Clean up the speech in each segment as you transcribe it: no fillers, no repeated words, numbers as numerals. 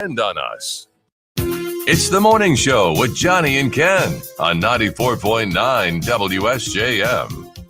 Depend on us. It's the morning show with Jonny and Ken on 94.9 WSJM.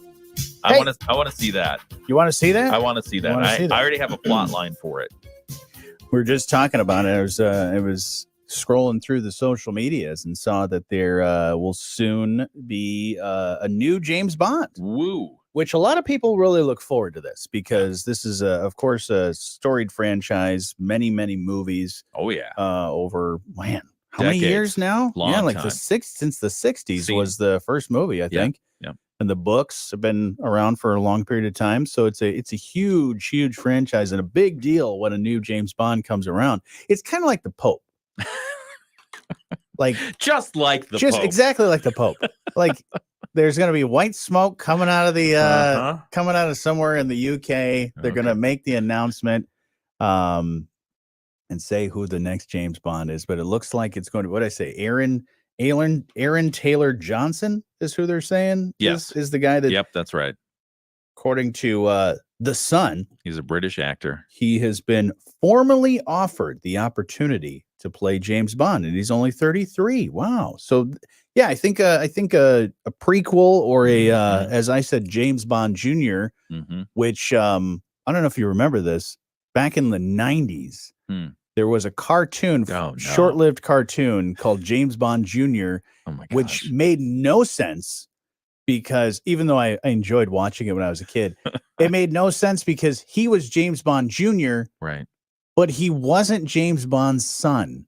I want to see that. You want to see that? I want to see that. I already have a plot line for it. We were just talking about it. I was scrolling through the social medias and saw that there will soon be a new James Bond. Woo. Which a lot of people really look forward to this because this is, of course, a storied franchise, many, many movies. Oh, yeah. Over, man, how Decades. many years now? Long like time. since the 60s was the first movie, I think. Yeah. And the books have been around for a long period of time. So it's a huge, huge franchise and a big deal when a new James Bond comes around. It's kind of like the Pope. Just Pope. Exactly like the Pope. Like there's going to be white smoke coming out of coming out of somewhere in the UK. They're going to make the announcement and say who the next James Bond is, but it looks like it's going to, what I say, Aaron Taylor Johnson is who they're saying. Yes. Is the guy that, yep, that's right. According to The Sun, he's a British actor. He has been formally offered the opportunity to play James Bond, and he's only 33. Wow. So, yeah, I think a prequel or as I said, James Bond Jr., which I don't know if you remember this. Back in the 90s, there was a cartoon, short-lived cartoon called James Bond Jr., which made no sense because even though I enjoyed watching it when I was a kid, it made no sense because he was James Bond Jr., right? But he wasn't James Bond's son.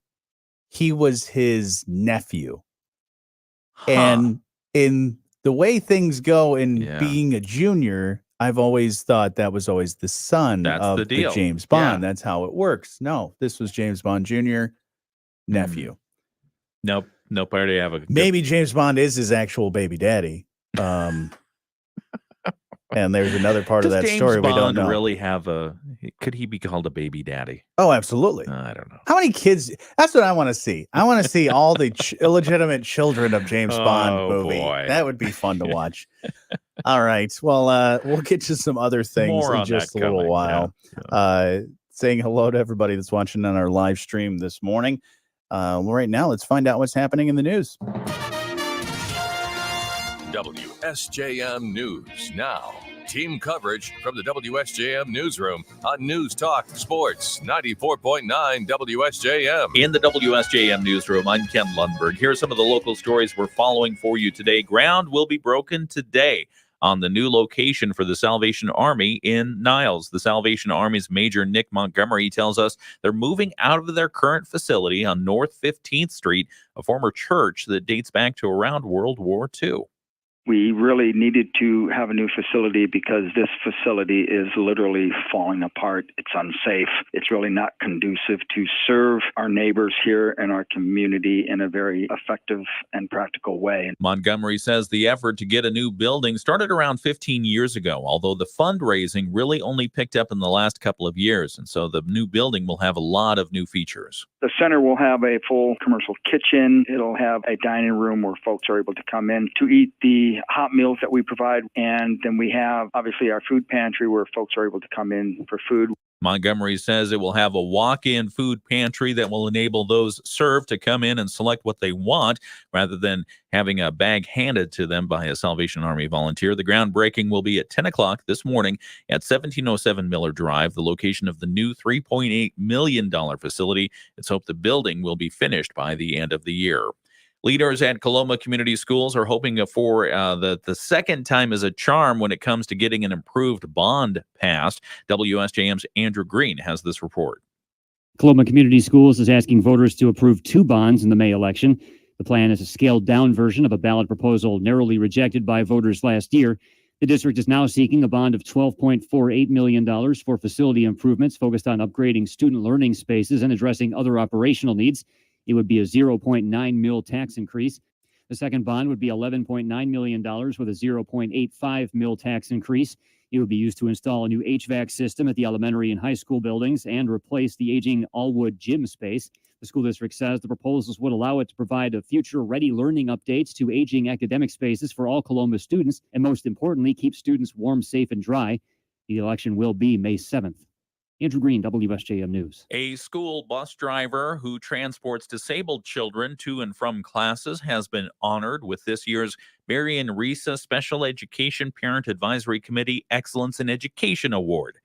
He was his nephew. And in the way things go in being a junior, I've always thought that was always the son of the James Bond. Yeah. That's how it works. No, this was James Bond Jr., nephew. Nope. I already have maybe James Bond is his actual baby daddy. And there's another part of that story we don't know. Really have could he be called a baby daddy? Oh, absolutely. I don't know. How many kids? That's what I want to see. I want to see all the illegitimate children of James Bond movie. Boy. That would be fun to watch. All right. Well, we'll get to some other things in just a little while. Yeah. Saying hello to everybody that's watching on our live stream this morning. Right now, let's find out what's happening in the news. WSJM News Now. Team coverage from the WSJM Newsroom on News Talk Sports 94.9 WSJM. In the WSJM Newsroom, I'm Ken Lundberg. Here are some of the local stories we're following for you today. Ground will be broken today on the new location for the Salvation Army in Niles. The Salvation Army's Major Nick Montgomery tells us they're moving out of their current facility on North 15th Street, a former church that dates back to around World War II. We really needed to have a new facility because this facility is literally falling apart. It's unsafe. It's really not conducive to serve our neighbors here in our community in a very effective and practical way. Montgomery says the effort to get a new building started around 15 years ago, although the fundraising really only picked up in the last couple of years. And so the new building will have a lot of new features. The center will have a full commercial kitchen. It'll have a dining room where folks are able to come in to eat the hot meals that we provide. And then we have, obviously, our food pantry where folks are able to come in for food. Montgomery says it will have a walk-in food pantry that will enable those served to come in and select what they want rather than having a bag handed to them by a Salvation Army volunteer. The groundbreaking will be at 10 o'clock this morning at 1707 Miller Drive, the location of the new $3.8 million facility. It's hoped the building will be finished by the end of the year. Leaders at Coloma Community Schools are hoping for the second time is a charm when it comes to getting an improved bond passed. WSJM's Andrew Green has this report. Coloma Community Schools is asking voters to approve 2 bonds in the May election. The plan is a scaled-down version of a ballot proposal narrowly rejected by voters last year. The district is now seeking a bond of $12.48 million for facility improvements focused on upgrading student learning spaces and addressing other operational needs. It would be a 0.9 mil tax increase. The second bond would be $11.9 million with a 0.85 mil tax increase. It would be used to install a new HVAC system at the elementary and high school buildings and replace the aging Allwood gym space. The school district says the proposals would allow it to provide a future-ready learning updates to aging academic spaces for all Coloma students, and most importantly, keep students warm, safe, and dry. The election will be May 7th. Andrew Green, WSJM News. A school bus driver who transports disabled children to and from classes has been honored with this year's Marion Risa Special Education Parent Advisory Committee Excellence in Education Award.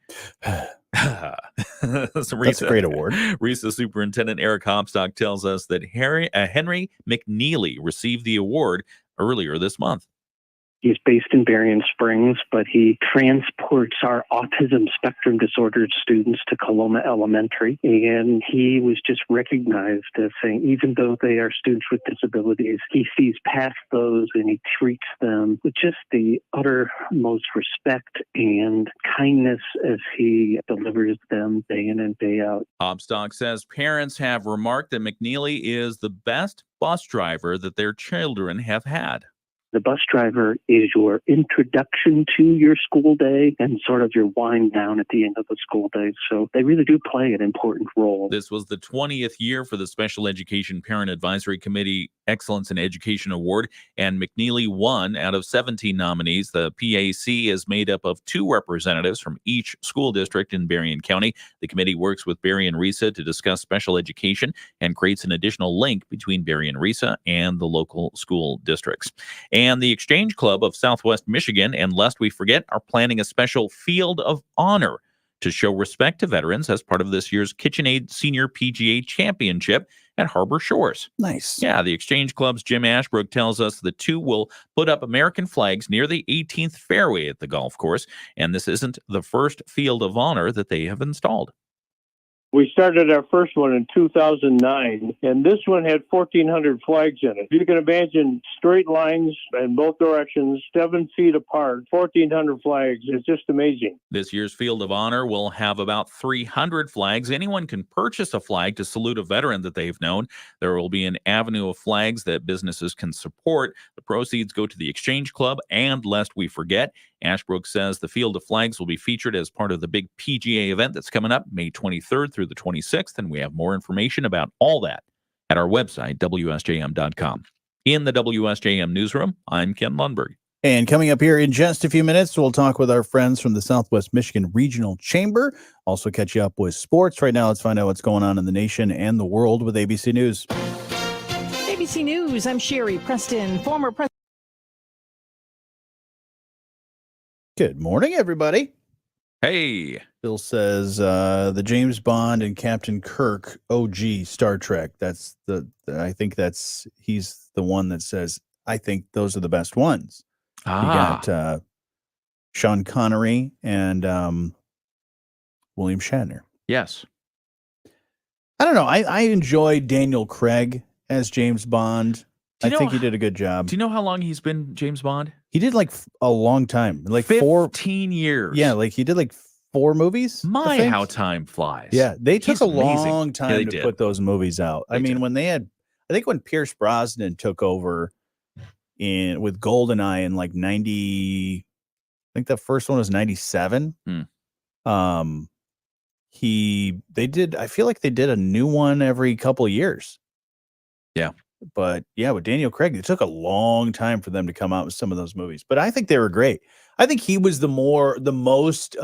That's a great award. Risa Superintendent Eric Hopstock tells us that Henry McNeely received the award earlier this month. He's based in Berrien Springs, but he transports our autism spectrum disordered students to Coloma Elementary. And he was just recognized as saying, even though they are students with disabilities, he sees past those and he treats them with just the uttermost respect and kindness as he delivers them day in and day out. Hopstock says parents have remarked that McNeely is the best bus driver that their children have had. The bus driver is your introduction to your school day and sort of your wind down at the end of the school day. So they really do play an important role. This was the 20th year for the Special Education Parent Advisory Committee Excellence in Education Award, and McNeely won out of 17 nominees. The PAC is made up of 2 representatives from each school district in Berrien County. The committee works with Berrien Risa to discuss special education and creates an additional link between Berrien Risa and the local school districts. And the Exchange Club of Southwest Michigan, and lest we forget, are planning a special Field of Honor to show respect to veterans as part of this year's KitchenAid Senior PGA Championship at Harbor Shores. Nice. Yeah, the Exchange Club's Jim Ashbrook tells us the 2 will put up American flags near the 18th fairway at the golf course, and this isn't the first Field of Honor that they have installed. We started our first one in 2009, and this one had 1,400 flags in it. You can imagine straight lines in both directions, 7 feet apart, 1,400 flags. It's just amazing. This year's Field of Honor will have about 300 flags. Anyone can purchase a flag to salute a veteran that they've known. There will be an avenue of flags that businesses can support. The proceeds go to the Exchange Club, and lest we forget, Ashbrook says the Field of Flags will be featured as part of the big PGA event that's coming up May 23rd through the 26th, and we have more information about all that at our website, WSJM.com. In the WSJM newsroom, I'm Ken Lundberg. And coming up here in just a few minutes, we'll talk with our friends from the Southwest Michigan Regional Chamber. Also catch you up with sports. Right now, let's find out what's going on in the nation and the world with ABC News. ABC News, I'm Sherry Preston, former president. Good morning, everybody. Hey. Bill says the James Bond and Captain Kirk OG Star Trek. That's I think he's the one that says, I think those are the best ones. You got Sean Connery and William Shatner. Yes. I don't know. I enjoyed Daniel Craig as James Bond. I think he did a good job. Do you know how long he's been James Bond? He did like a long time, like 15 years. Yeah, like he did like 4 movies. How time flies. Yeah, they took He's a amazing. long time to put those movies out. I mean, when I think when Pierce Brosnan took over with GoldenEye in like 90, I think the first one was 97. I feel like they did a new one every couple of years. Yeah. But yeah, with Daniel Craig, it took a long time for them to come out with some of those movies. But I think they were great. I think he was the most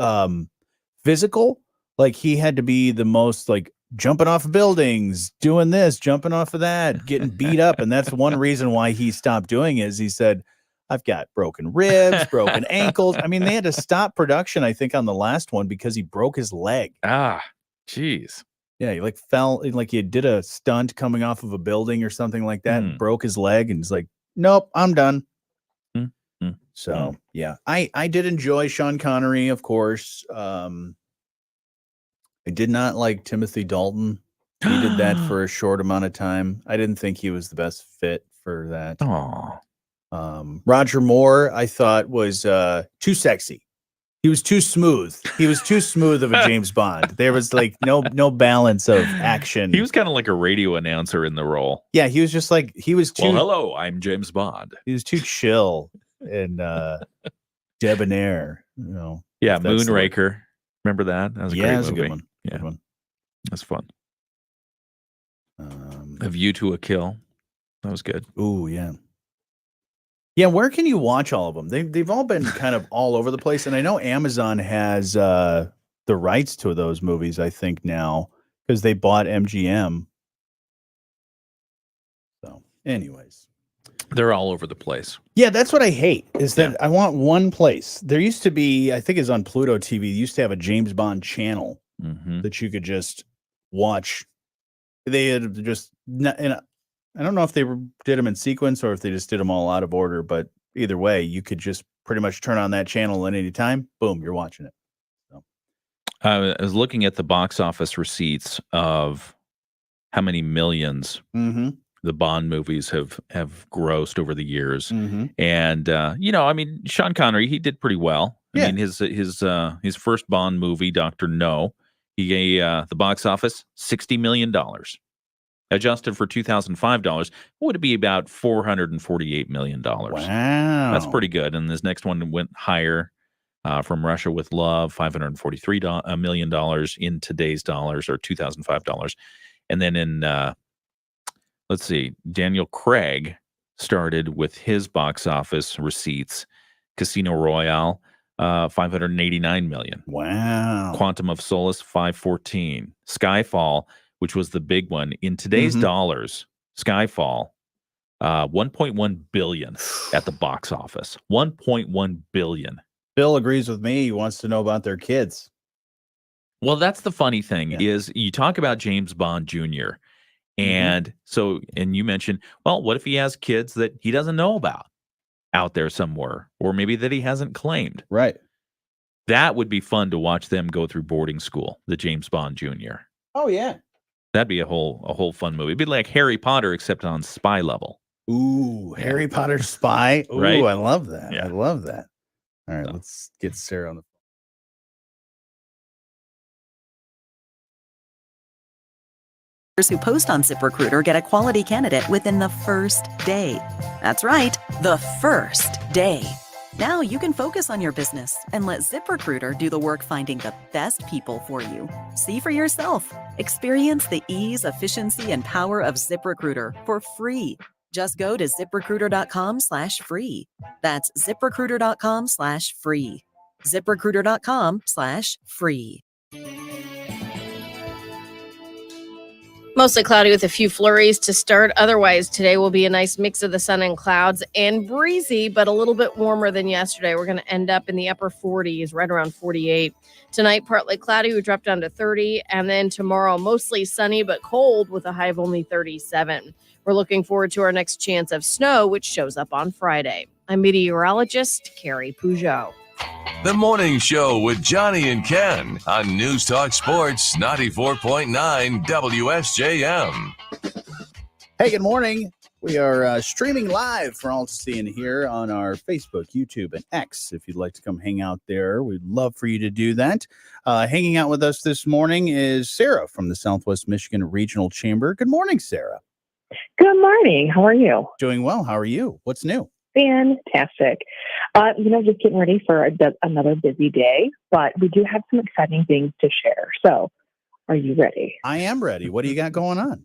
physical. Like he had to be the most like jumping off of buildings, doing this, jumping off of that, getting beat up. And that's one reason why he stopped doing it is he said, I've got broken ribs, broken ankles. I mean, they had to stop production, I think, on the last one because he broke his leg. Jeez. Yeah, he like fell, like he did a stunt coming off of a building or something like that and broke his leg and he's like, nope, I'm done. So, yeah, I did enjoy Sean Connery, of course. I did not like Timothy Dalton. He did that for a short amount of time. I didn't think he was the best fit for that. Roger Moore, I thought was too sexy. He was too smooth. He was too smooth of a James Bond. There was like no balance of action. He was kind of like a radio announcer in the role. Yeah, he was just like he was too. Well, hello, I'm James Bond. He was too chill and debonair. You know. Yeah, Moonraker. Remember that? That was a great movie. A good one. Yeah, good one. That's fun. A View to a Kill. That was good. Ooh, yeah. Yeah, where can you watch all of them? They've all been kind of all over the place, and I know Amazon has the rights to those movies, I think, now because they bought MGM. So, anyways. They're all over the place. Yeah, that's what I hate is that I want one place. There used to be, I think it's on Pluto TV, they used to have a James Bond channel that you could just watch. They had just, and I don't know if they did them in sequence or if they just did them all out of order, but either way, you could just pretty much turn on that channel at any time. Boom, you're watching it. So. I was looking at the box office receipts of how many millions the Bond movies have grossed over the years. And, I mean, Sean Connery, he did pretty well. I mean, his first Bond movie, Dr. No, he gave the box office $60 million. Adjusted for $2005, would it be about $448 million? Wow. That's pretty good. And this next one went higher from Russia with Love, $543 million in today's dollars or $2005. And then in let's see, Daniel Craig started with his box office receipts, Casino Royale, $589 million. Wow. Quantum of Solace, $514. Skyfall, which was the big one in today's dollars, Skyfall, $1.1 billion at the box office. $1.1 billion. Bill agrees with me. He wants to know about their kids. Well, that's the funny thing is you talk about James Bond Jr. And and you mentioned, well, what if he has kids that he doesn't know about out there somewhere, or maybe that he hasn't claimed? Right. That would be fun to watch them go through boarding school, the James Bond Jr. Oh, yeah. That'd be a whole fun movie. It'd be like Harry Potter, except on spy level. Ooh, Harry Potter spy. Ooh, right? I love that. Yeah. I love that. All right, let's get Sarah on the who post on ZipRecruiter get a quality candidate within the first day. That's right, the first day. Now you can focus on your business and let ZipRecruiter do the work finding the best people for you. See for yourself. Experience the ease, efficiency, and power of ZipRecruiter for free. Just go to ZipRecruiter.com/free. That's ZipRecruiter.com/free. ZipRecruiter.com/free. Mostly cloudy with a few flurries to start. Otherwise, today will be a nice mix of the sun and clouds and breezy, but a little bit warmer than yesterday. We're going to end up in the upper 40s, right around 48. Tonight, partly cloudy. We drop down to 30. And then tomorrow, mostly sunny, but cold with a high of only 37. We're looking forward to our next chance of snow, which shows up on Friday. I'm meteorologist Carrie Peugeot. The Morning Show with Jonny and Ken on News Talk Sports 94.9 WSJM. Hey, good morning. We are streaming live for all to see and hear on our Facebook, YouTube, and X. If you'd like to come hang out there, we'd love for you to do that. Hanging out with us this morning is Sarah from the Southwest Michigan Regional Chamber. Good morning, Sarah. Good morning. How are you? Doing well. How are you? What's new? Fantastic. Just getting ready for another busy day, but we do have some exciting things to share. So are you ready? I am ready. What do you got going on?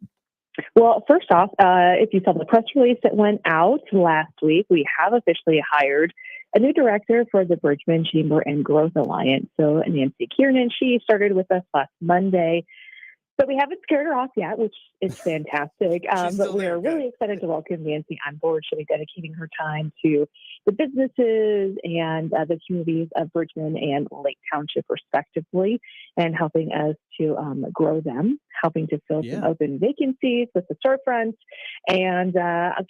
Well, first off, if you saw the press release that went out last week, we have officially hired a new director for the Bridgman Chamber and Growth Alliance. So Nancy Kiernan, she started with us last Monday. But we haven't scared her off yet, which is fantastic. But we are really excited to welcome Nancy on board. She'll be dedicating her time to the businesses and the communities of Bridgman and Lake Township, respectively, and helping us to grow them, helping to fill some open vacancies with the storefronts, and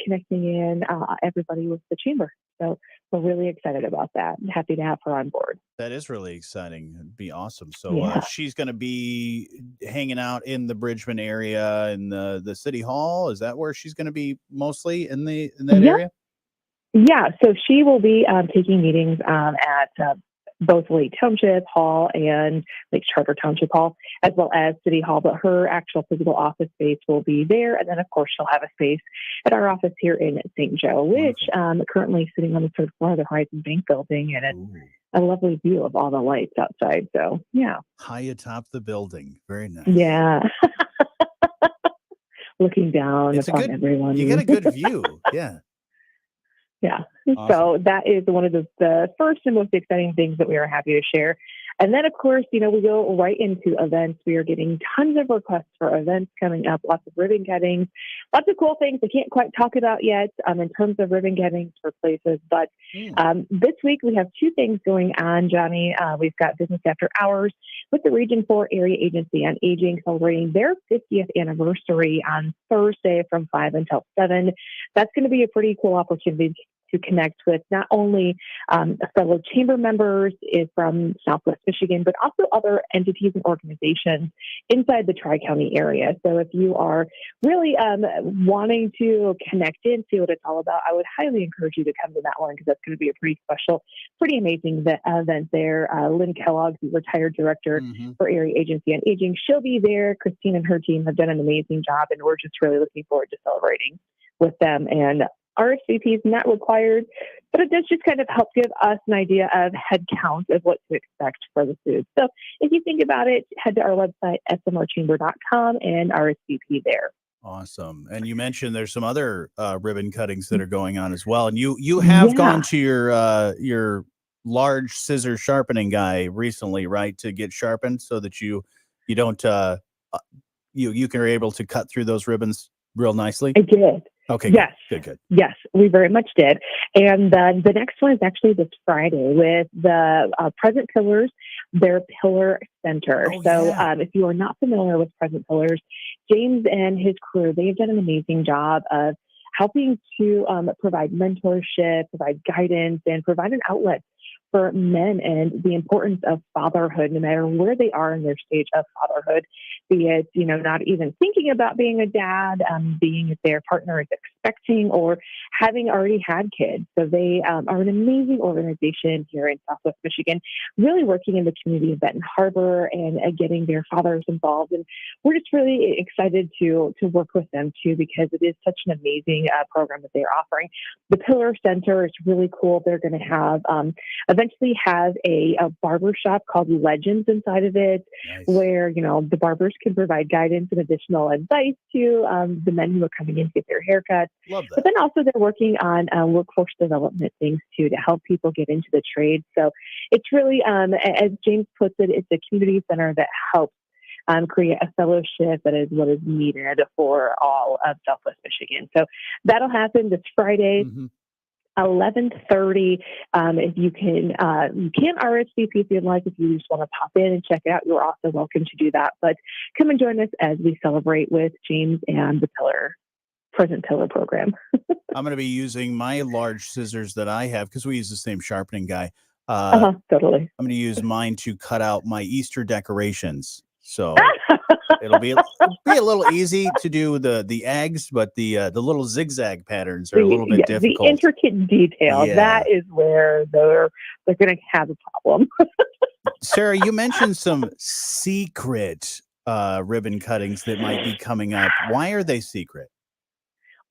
connecting in everybody with the chamber. So we're really excited about that. I'm happy to have her on board. That is really exciting. It'd be awesome. So she's going to be hanging out in the Bridgman area in the city hall. Is that where she's going to be mostly in that area? Yeah. So she will be taking meetings at both Lake Township Hall and Lake Charter Township Hall, as well as City Hall. But her actual physical office space will be there. And then, of course, she'll have a space at our office here in St. Joe, which currently sitting on the third floor of the Horizon Bank building. And it's a lovely view of all the lights outside. So, yeah. High atop the building. Very nice. Yeah. Looking down upon everyone. You get a good view. Yeah. Yeah. Awesome. So that is one of the first and most exciting things that we are happy to share. And then, of course, we go right into events. We are getting tons of requests for events coming up, lots of ribbon cuttings, lots of cool things I can't quite talk about yet in terms of ribbon cuttings for places. But this week we have two things going on, Johnny. We've got Business After Hours with the Region 4 Area Agency on Aging celebrating their 50th anniversary on Thursday from 5 until 7. That's going to be a pretty cool opportunity to connect with not only fellow chamber members from Southwest Michigan, but also other entities and organizations inside the Tri-County area. So if you are really wanting to connect in, see what it's all about, I would highly encourage you to come to that one because that's going to be a pretty special, pretty amazing event there. Lynn Kellogg, the retired director for Area Agency on Aging, she'll be there. Christine and her team have done an amazing job, and we're just really looking forward to celebrating with them. And RSVP is not required, but it does just kind of help give us an idea of head count of what to expect for the food. So if you think about it, head to our website, smrchamber.com, and RSVP there. Awesome. And you mentioned there's some other ribbon cuttings that are going on as well. And you have gone to your large scissor sharpening guy recently, right, to get sharpened so that you don't you are able to cut through those ribbons real nicely. I did. Okay. Yes. Good. Yes, we very much did. And the next one is actually this Friday with the Present Pillars, their Pillar Center. If you are not familiar with Present Pillars, James and his crew, they have done an amazing job of helping to provide mentorship, provide guidance, and provide an outlet for men and the importance of fatherhood, no matter where they are in their stage of fatherhood, be it, not even thinking about being a dad, being if their partner is expecting or having already had kids. So they are an amazing organization here in Southwest Michigan, really working in the community of Benton Harbor and getting their fathers involved. And we're just really excited to work with them too, because it is such an amazing program that they're offering. The Pillar Center is really cool. They're going to have eventually have a barber shop called Legends inside of it, where, the barbers can provide guidance and additional advice to the men who are coming in to get their haircuts. Love that. But then also they're working on workforce development things too, to help people get into the trade. So it's really, as James puts it, it's a community center that helps create a fellowship that is what is needed for all of Southwest Michigan. So that'll happen this Friday. 11:30. If you can RSVP if you'd like. If you just want to pop in and check it out, you're also welcome to do that. But come and join us as we celebrate with James and the Present Pillar program. I'm going to be using my large scissors that I have because we use the same sharpening guy. Totally. I'm going to use mine to cut out my Easter decorations. So it'll be a little easy to do the eggs, but the little zigzag patterns are a little bit difficult. The intricate detail, that is where they're going to have a problem. Sarah, you mentioned some secret ribbon cuttings that might be coming up. Why are they secret?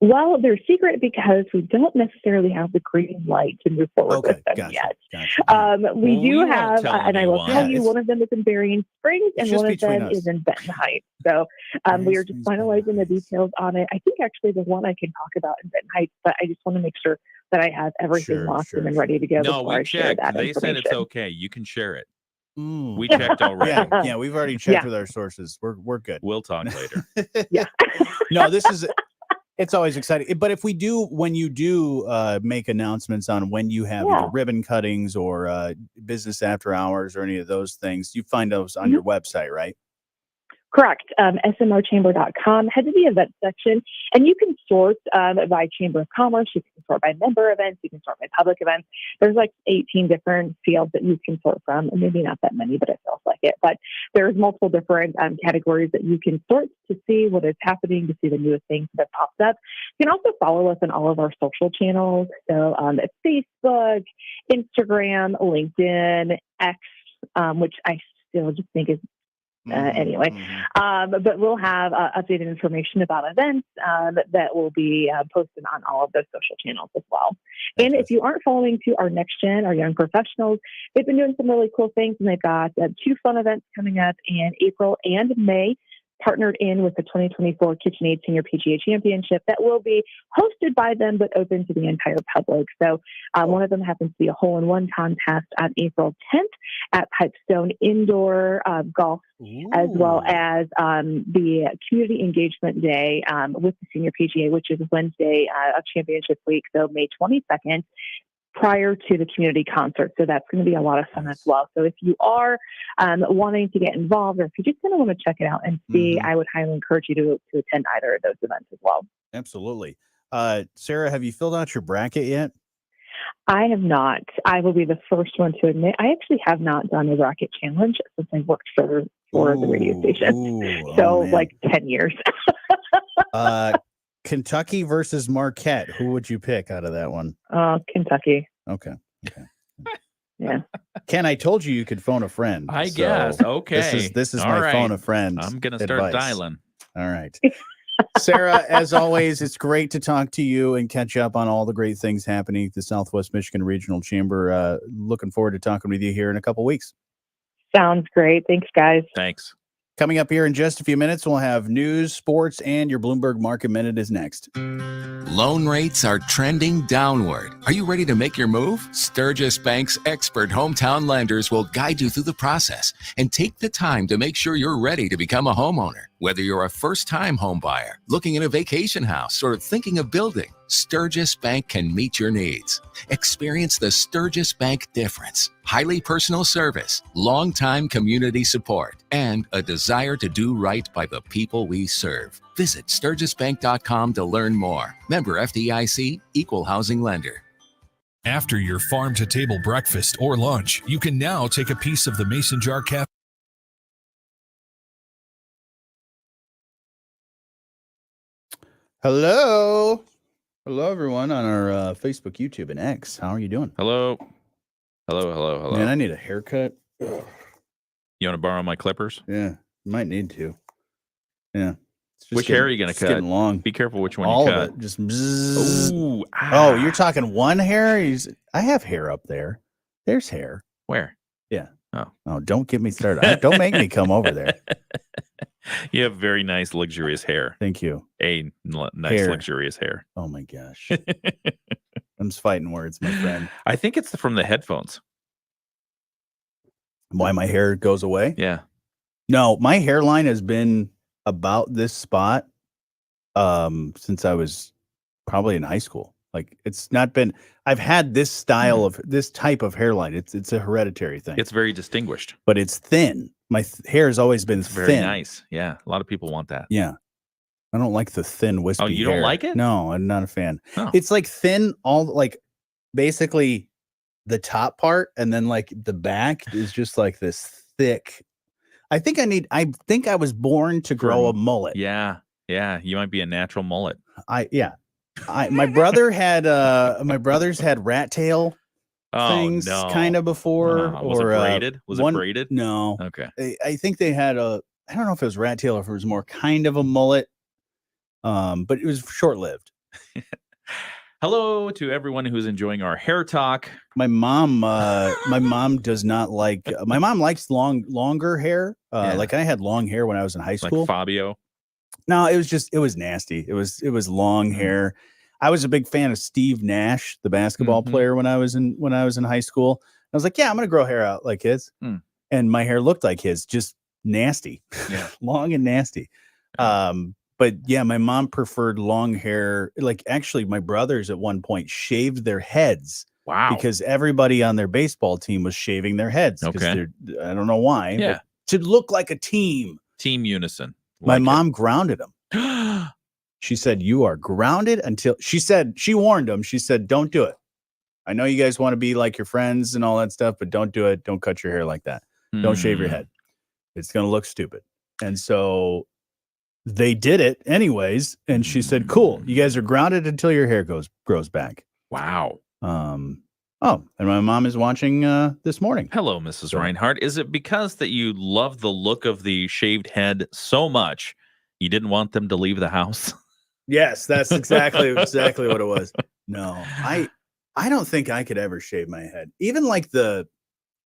Well, they're secret because we don't necessarily have the green light to move forward with them yet. Gotcha. We do have, and I will tell you, one of them is in Berrien Springs and one of them is in Benton Heights. So we are just finalizing the details on it. I think actually the one I can talk about in Benton Heights, but I just want to make sure that I have everything locked in and ready to go before I share that They information. said it's okay. You can share it. We checked already. Yeah, we've already checked with our sources. We're good. We'll talk later. No, it's always exciting. But when you do make announcements on when you have either ribbon cuttings or business after hours or any of those things, you find those on your website, right? Correct. smrchamber.com. Head to the event section, and you can sort by Chamber of Commerce. You can sort by member events. You can sort by public events. There's like 18 different fields that you can sort from, and maybe not that many, but it feels like it. But there's multiple different categories that you can sort to see what is happening, to see the newest things that have popped up. You can also follow us on all of our social channels. So it's Facebook, Instagram, LinkedIn, X, which I still just think is but we'll have updated information about events that will be posted on all of those social channels as well. And if you aren't following to our Next Gen, our young professionals, they've been doing some really cool things, and they've got 2 fun events coming up in April and May. partnered in with the 2024 KitchenAid Senior PGA Championship that will be hosted by them but open to the entire public. So one of them happens to be a hole-in-one contest on April 10th at Pipestone Indoor Golf, as well as the Community Engagement Day with the Senior PGA, which is Wednesday of Championship Week, so May 22nd. Prior to the community concert. So that's going to be a lot of fun as well. So if you are wanting to get involved, or if you just kind of want to check it out and see, I would highly encourage you to attend either of those events as well. Absolutely. Sarah, have you filled out your bracket yet? I have not. I will be the first one to admit I actually have not done a bracket challenge since I worked for the radio station. So like 10 years. Kentucky versus Marquette. Who would you pick out of that one? Kentucky. Okay. Yeah. Ken, I told you could phone a friend. I guess. Okay. This is All my right. phone a friend. I'm going to start dialing. All right. Sarah, as always, it's great to talk to you and catch up on all the great things happening at the Southwest Michigan Regional Chamber. Looking forward to talking with you here in a couple weeks. Sounds great. Thanks, guys. Thanks. Coming up here in just a few minutes, we'll have news, sports, and your Bloomberg Market Minute is next. Loan rates are trending downward. Are you ready to make your move? Sturgis Bank's expert hometown lenders will guide you through the process and take the time to make sure you're ready to become a homeowner. Whether you're a first-time home buyer, looking at a vacation house, or thinking of building, Sturgis Bank can meet your needs. Experience the Sturgis Bank difference. Highly personal service, long-time community support, and a desire to do right by the people we serve. Visit SturgisBank.com to learn more. Member FDIC, Equal Housing Lender. After your farm-to-table breakfast or lunch, you can now take a piece of the Mason Jar Cafe. Hello, everyone on our Facebook, YouTube, and X. How are you doing? Hello. Man, I need a haircut. Ugh. You want to borrow my clippers? Yeah, might need to. Yeah. Which hair are you going to cut? Getting long. Be careful which one All you cut. of it. Just bzzz. Ooh, Oh, you're talking one hair? I have hair up there. There's hair. Where? Yeah. Oh, don't get me started. Don't make me come over there. You have very nice, luxurious hair. Thank you. Nice, luxurious hair. Oh, my gosh. I'm just fighting words, my friend. I think it's from the headphones. Why my hair goes away? Yeah. No, my hairline has been about this spot since I was probably in high school. Like, it's not been, I've had this style of this type of hairline. It's a hereditary thing. It's very distinguished. But it's thin. My hair has always been very thin. nice. Yeah. A lot of people want that. Yeah. I don't like the thin wispy Oh, you don't hair. like it? No, I'm not a fan. Oh. It's like thin, basically the top part, and then like the back is just like this thick. I think I was born to grow a mullet. Yeah. Yeah. You might be a natural mullet. My brother had my brothers had rat tail things kind of before. Was it braided? Was it braided? No. Okay. I think they had I don't know if it was rat tail or if it was more kind of a mullet. But it was short-lived. Hello to everyone who's enjoying our hair talk. My mom does not like. My mom likes longer hair. Like I had long hair when I was in high school. Like Fabio. No, it was nasty. It was long hair. I was a big fan of Steve Nash, the basketball player, when I was in high school. I was like, yeah, I'm gonna grow hair out like his, and my hair looked like his, just nasty, long and nasty. But yeah, my mom preferred long hair. Like actually, my brothers at one point shaved their heads. Wow! Because everybody on their baseball team was shaving their heads. Okay. I don't know why. Yeah. To look like a team. Team unison. My mom grounded him. She said, "You are grounded until." She warned him. She said, "Don't do it. I know you guys want to be like your friends and all that stuff, but don't do it. Don't cut your hair like that. Don't shave your head. It's going to look stupid." And so they did it anyways. And she said, "Cool. You guys are grounded until your hair grows back." Wow. Oh, and my mom is watching this morning. Hello, Mrs. Reinhardt. Is it because that you love the look of the shaved head so much you didn't want them to leave the house? Yes, that's exactly what it was. No, I don't think I could ever shave my head. Even like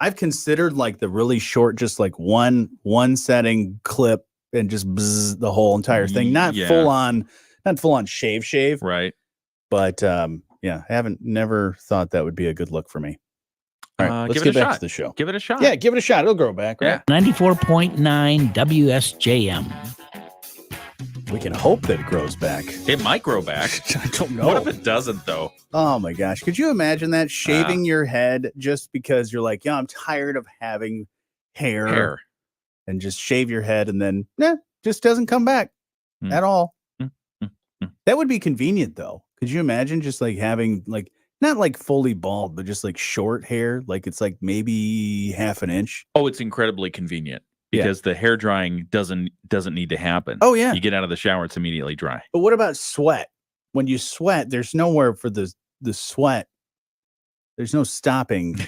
I've considered like the really short, just like one setting clip and just bzz the whole entire thing. Not full on shave. Right. But yeah, I never thought that would be a good look for me. All right, let's get back to the show. Give it a shot. Yeah, give it a shot. It'll grow back, right? 94.9 WSJM. We can hope that it grows back. It might grow back. I don't know. What if it doesn't, though? Oh, my gosh. Could you imagine that? Shaving your head just because you're like, I'm tired of having hair. And just shave your head and then, just doesn't come back at all. That would be convenient, though. Could you imagine just like having not like fully bald, but just like short hair? Like it's like maybe half an inch. Oh, it's incredibly convenient because the hair drying doesn't need to happen. Oh, yeah. You get out of the shower, it's immediately dry. But what about sweat? When you sweat, there's nowhere for the sweat. There's no stopping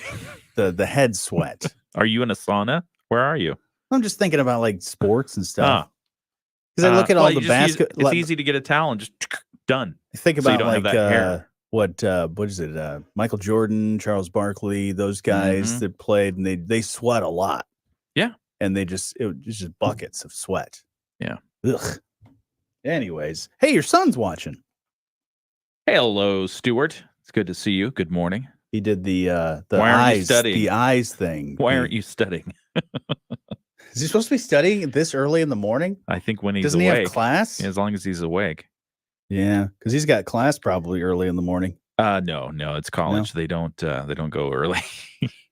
the head sweat. Are you in a sauna? Where are you? I'm just thinking about like sports and stuff. Because I look at all the basketball. It's easy to get a towel and just done. I think about so like what is it? Michael Jordan, Charles Barkley, those guys that played, and they sweat a lot. Yeah, and it was just buckets of sweat. Yeah. Ugh. Anyways, hey, your son's watching. Hello, Stuart. It's good to see you. Good morning. He did the Why aren't you studying? The eyes thing. Why aren't you studying? Is he supposed to be studying this early in the morning? I think when he's Doesn't awake. he have class? As long as he's awake. Yeah, because he's got class probably early in the morning. No, it's college. No? They don't go early.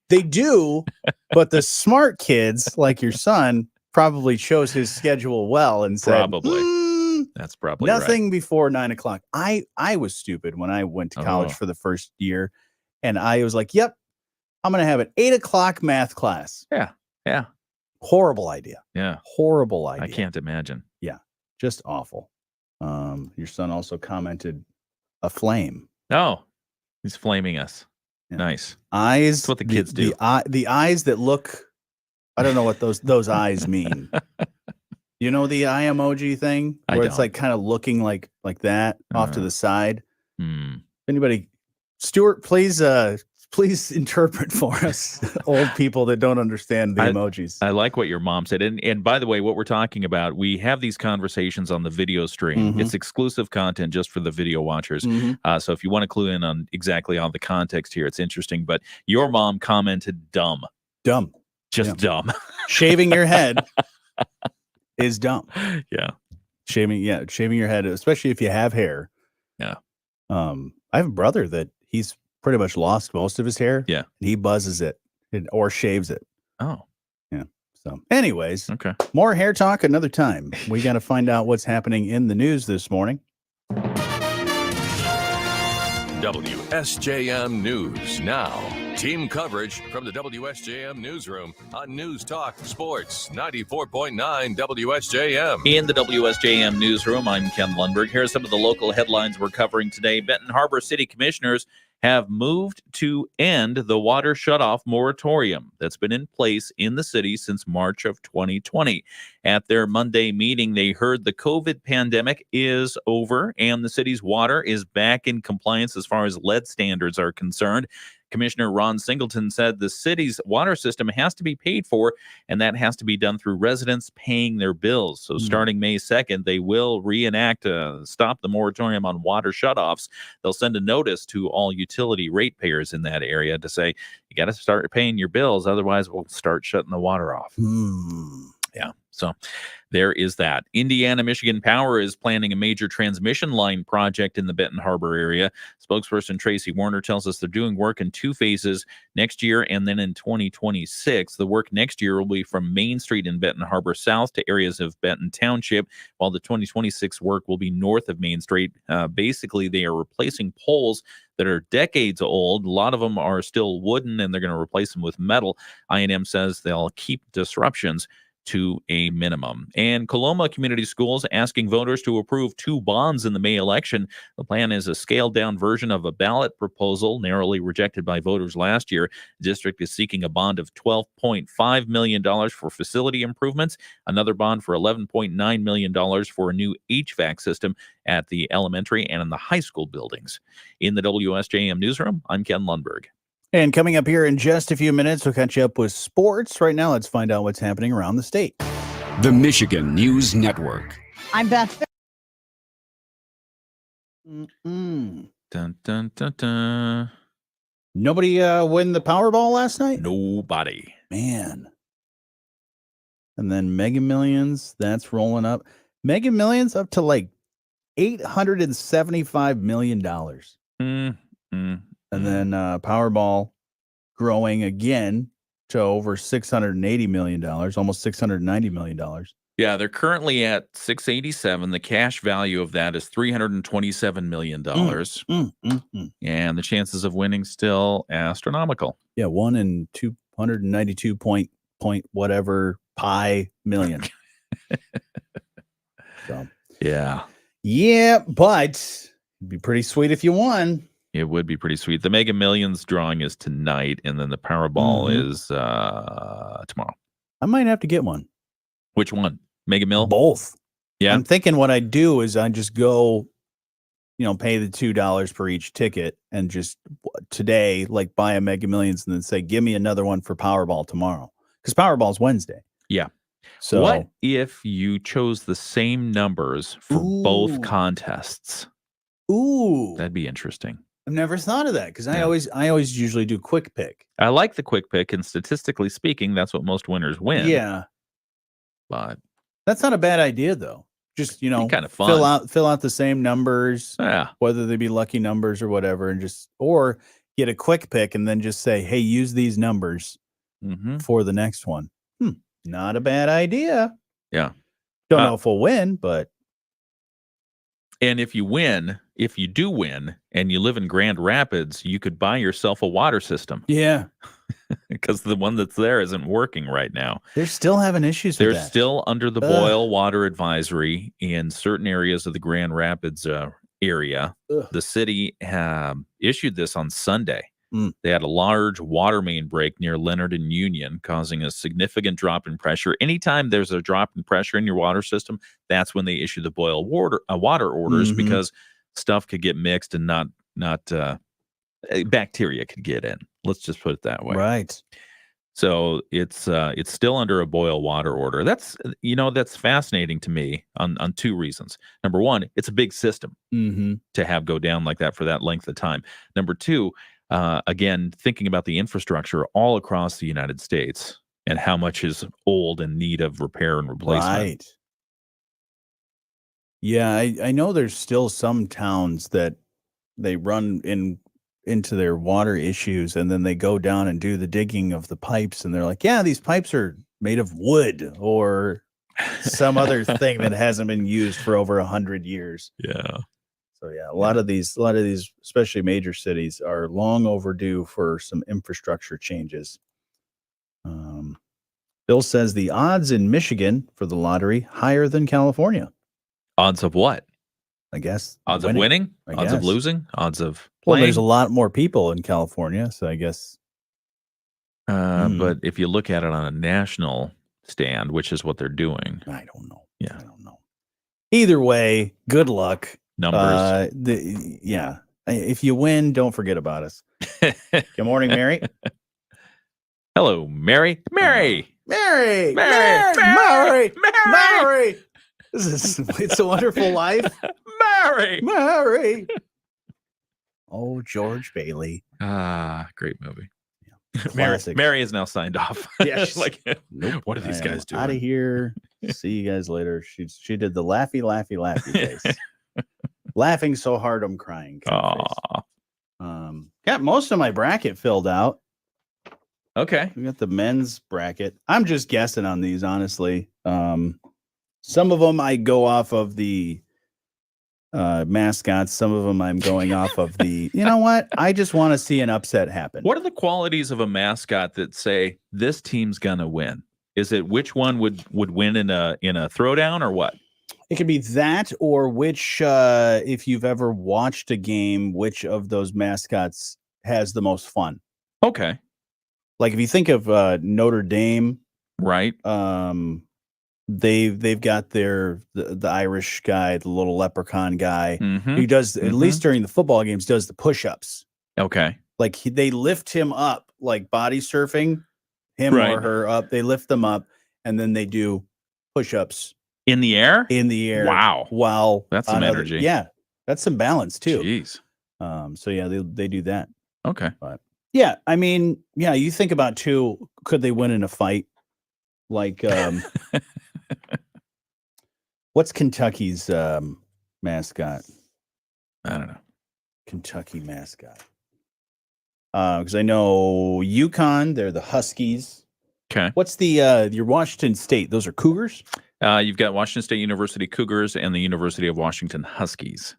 They do, but the smart kids like your son probably chose his schedule well and said, that's probably nothing right. Before 9 o'clock. I was stupid when I went to college for the first year, and I was like, "Yep, I'm going to have an 8 o'clock math class." Yeah. Horrible idea. Yeah. Horrible idea. I can't imagine. Yeah. Just awful. Your son also commented a flame. Oh, he's flaming us. Yeah. Nice. Eyes. That's what the kids do. The eyes that look, I don't know what those eyes mean. You know the eye emoji thing? Where it's like kind of looking like that off to the side. Anybody, Stuart, please interpret for us, old people that don't understand the emojis. I like what your mom said. And by the way, what we're talking about, we have these conversations on the video stream. It's exclusive content just for the video watchers. So if you want to clue in on exactly all the context here, it's interesting. But your mom commented dumb. Dumb. Just dumb. Shaving your head is dumb. Yeah. Shaving your head, especially if you have hair. Yeah. I have a brother that he's pretty much lost most of his hair. Yeah. And he buzzes it or shaves it. Oh. Yeah. So anyways, okay. More hair talk another time. We got to find out what's happening in the news this morning. WSJM News Now. Team coverage from the WSJM Newsroom on News Talk Sports 94.9 WSJM. In the WSJM Newsroom, I'm Ken Lundberg. Here are some of the local headlines we're covering today. Benton Harbor City Commissioners have moved to end the water shutoff moratorium that's been in place in the city since March of 2020. At their Monday meeting, they heard the COVID pandemic is over and the city's water is back in compliance as far as lead standards are concerned. Commissioner Ron Singleton said the city's water system has to be paid for, and that has to be done through residents paying their bills. So starting May 2nd, they will reenact stop the moratorium on water shutoffs. They'll send a notice to all utility ratepayers in that area to say, you got to start paying your bills, otherwise we'll start shutting the water off. Yeah. So there is that. Indiana Michigan Power is planning a major transmission line project in the Benton Harbor area. Spokesperson Tracy Warner tells us they're doing work in 2 phases next year and then in 2026. The work next year will be from Main Street in Benton Harbor south to areas of Benton Township, while the 2026 work will be north of Main Street. Basically, they are replacing poles that are decades old. A lot of them are still wooden, and they're going to replace them with metal. I&M says they'll keep disruptions to a minimum. And Coloma Community Schools asking voters to approve 2 bonds in the May election. The plan is a scaled-down version of a ballot proposal narrowly rejected by voters last year. The district is seeking a bond of $12.5 million for facility improvements, another bond for $11.9 million for a new HVAC system at the elementary and in the high school buildings. In the WSJM Newsroom, I'm Ken Lundberg. And coming up here in just a few minutes, we'll catch you up with sports. Right now, let's find out what's happening around the state. The Michigan News Network. I'm Beth. Mm-mm. Dun, dun, dun, dun. Nobody win the Powerball last night? Nobody. Man. And then Mega Millions, that's rolling up. Mega Millions up to like $875 million. And then Powerball growing again to over $680 million, almost $690 million. Yeah, they're currently at 687. The cash value of that is $327 million. And the chances of winning still astronomical. Yeah, 1 in 292 point whatever pi million. So yeah, but it'd be pretty sweet if you won. It would be pretty sweet. The Mega Millions drawing is tonight, and then the Powerball is tomorrow. I might have to get one. Which one? Mega Mill? Both. Yeah. I'm thinking what I do is I just go, pay the $2 per each ticket and just today, like buy a Mega Millions and then say, give me another one for Powerball tomorrow. Because Powerball's Wednesday. Yeah. So what if you chose the same numbers for both contests? Ooh. That'd be interesting. I've never thought of that because I always usually do quick pick. I like the quick pick, and statistically speaking, that's what most winners win. Yeah. But that's not a bad idea though. Just, kind of fun. Fill out the same numbers, whether they be lucky numbers or whatever, and or get a quick pick and then just say, hey, use these numbers for the next one. Not a bad idea. Yeah. Don't know if we'll win, but. And if you do win, and you live in Grand Rapids, you could buy yourself a water system. Yeah. Because the one that's there isn't working right now. They're still having issues with that. They're still under the boil water advisory in certain areas of the Grand Rapids area. The city issued this on Sunday. They had a large water main break near Leonard and Union, causing a significant drop in pressure. Anytime there's a drop in pressure in your water system, that's when they issue the boil water orders because stuff could get mixed and not bacteria could get in. Let's just put it that way. Right. So it's still under a boil water order. That's fascinating to me on two reasons. Number one, it's a big system to have go down like that for that length of time. Number two, again, thinking about the infrastructure all across the United States and how much is old and need of repair and replacement. Right. Yeah, I know there's still some towns that they run into their water issues and then they go down and do the digging of the pipes and they're like, yeah, these pipes are made of wood or some other thing that hasn't been used for over 100 years. Yeah. So yeah, a lot of these, especially major cities, are long overdue for some infrastructure changes. Bill says the odds in Michigan for the lottery higher than California. Odds of what? I guess odds of winning, odds of losing, odds of playing. Well, there's a lot more people in California, so I guess. But if you look at it on a national stand, which is what they're doing, I don't know. Yeah, I don't know. Either way, good luck. Numbers. If you win, don't forget about us. Good morning, Mary. Hello, Mary. Mary. Mary. This is It's a Wonderful Life. Mary. Oh, George Bailey. Great movie. Yeah. Mary is now signed off. Yeah, nope. What are these guys doing? Out of here. See you guys later. She did the laughy face. Laughing so hard I'm crying. Got most of my bracket filled out. Okay. We got the men's bracket. I'm just guessing on these, honestly. Some of them I go off of the mascots. Some of them I'm going off of the, you know what? I just want to see an upset happen. What are the qualities of a mascot that say this team's gonna win? Is it which one would win in a throwdown or what? It could be that, or which, if you've ever watched a game, which of those mascots has the most fun? Okay. Like if you think of Notre Dame, right? They've got the Irish guy, the little leprechaun guy, Mm-hmm. who does at least during the football games does the push-ups. Okay. Like they lift him up, like body surfing him Right. or her up. They lift them up, and then they do push-ups in the air. Wow. While that's some energy. Yeah, that's some balance too. Jeez. So yeah, they do that. Okay. But yeah, I mean, yeah, you think about too, could they win in a fight? Like, what's Kentucky's mascot? I don't know. Kentucky mascot. Because I know UConn, they're the Huskies. Okay. What's the your Washington State? Those are Cougars? You've got Washington State University Cougars and the University of Washington Huskies.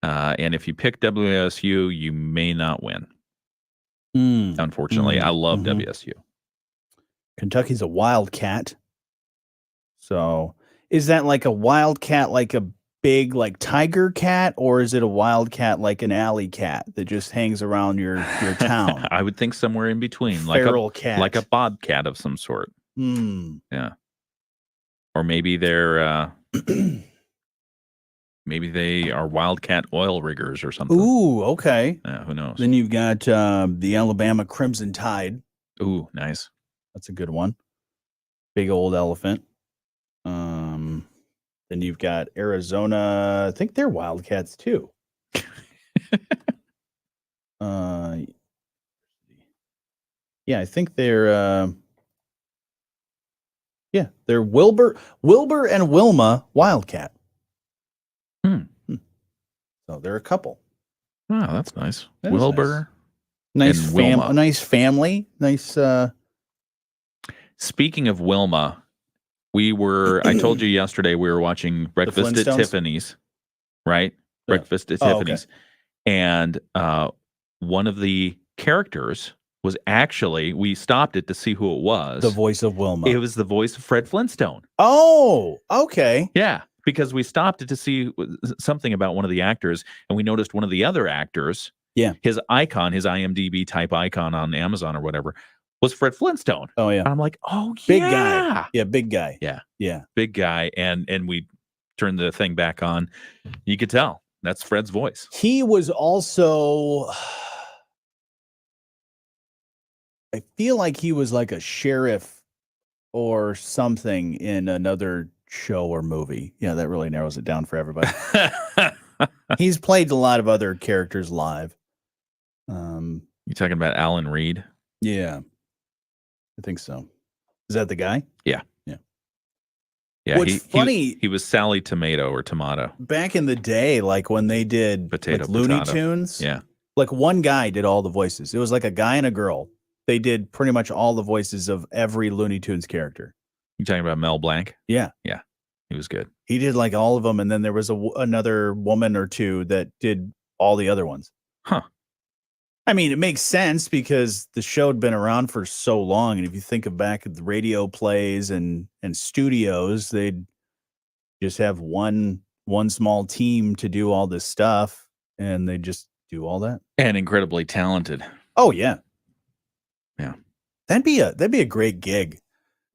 And if you pick WSU, you may not win. Unfortunately, I love WSU. Kentucky's a Wildcat. So is that like a Wildcat, like a big like tiger cat, or is it a Wildcat like an alley cat that just hangs around your town? I would think somewhere in between, Feral cat. like a bobcat of some sort. Yeah. Or maybe they're maybe they are Wildcat oil riggers or something. Ooh, okay. Yeah, who knows? Then you've got the Alabama Crimson Tide. Ooh, nice. That's a good one. Big old elephant. Then you've got Arizona. I think they're Wildcats too. Yeah, I think they're they're Wilbur and Wilma Wildcat. So they're a couple. Oh, that's nice. That is Wilbur. Nice and Wilma. a nice family. Nice Speaking of Wilma, I told you yesterday we were watching Breakfast at Flintstones? Tiffany's, right? Yeah. Breakfast at Oh, okay. Tiffany's. And one of the characters was actually, we stopped it to see who it was. the voice of Wilma. It was the voice of Fred Flintstone. Oh, okay. Yeah, because we stopped it to see something about one of the actors, and we noticed one of the other actors, his icon, his IMDb type icon on Amazon or whatever, was Fred Flintstone. Oh, yeah. And I'm like, oh, yeah. Big guy. Yeah, big guy. Yeah. Yeah. Big guy. And we turned the thing back on. You could tell that's Fred's voice. He was also, I feel like he was like a sheriff or something in another show or movie. Yeah, that really narrows it down for everybody. He's played a lot of other characters live. You talking about Alan Reed? Yeah, I think so. Is that the guy? Yeah. Yeah. Yeah. What's funny, he was Sally Tomato or Tomato. back in the day, like when they did Potato, like Looney potato. Tunes, Yeah. like one guy did all the voices. It was like a guy and a girl. They did pretty much all the voices of every Looney Tunes character. You talking about Mel Blanc? Yeah. Yeah. He was good. He did like all of them, and then there was another woman or two that did all the other ones. Huh. I mean, it makes sense because the show had been around for so long, and if you think of back at the radio plays and studios, they'd just have one small team to do all this stuff, and they just do all that. And incredibly talented. Oh yeah, yeah. That'd be a great gig.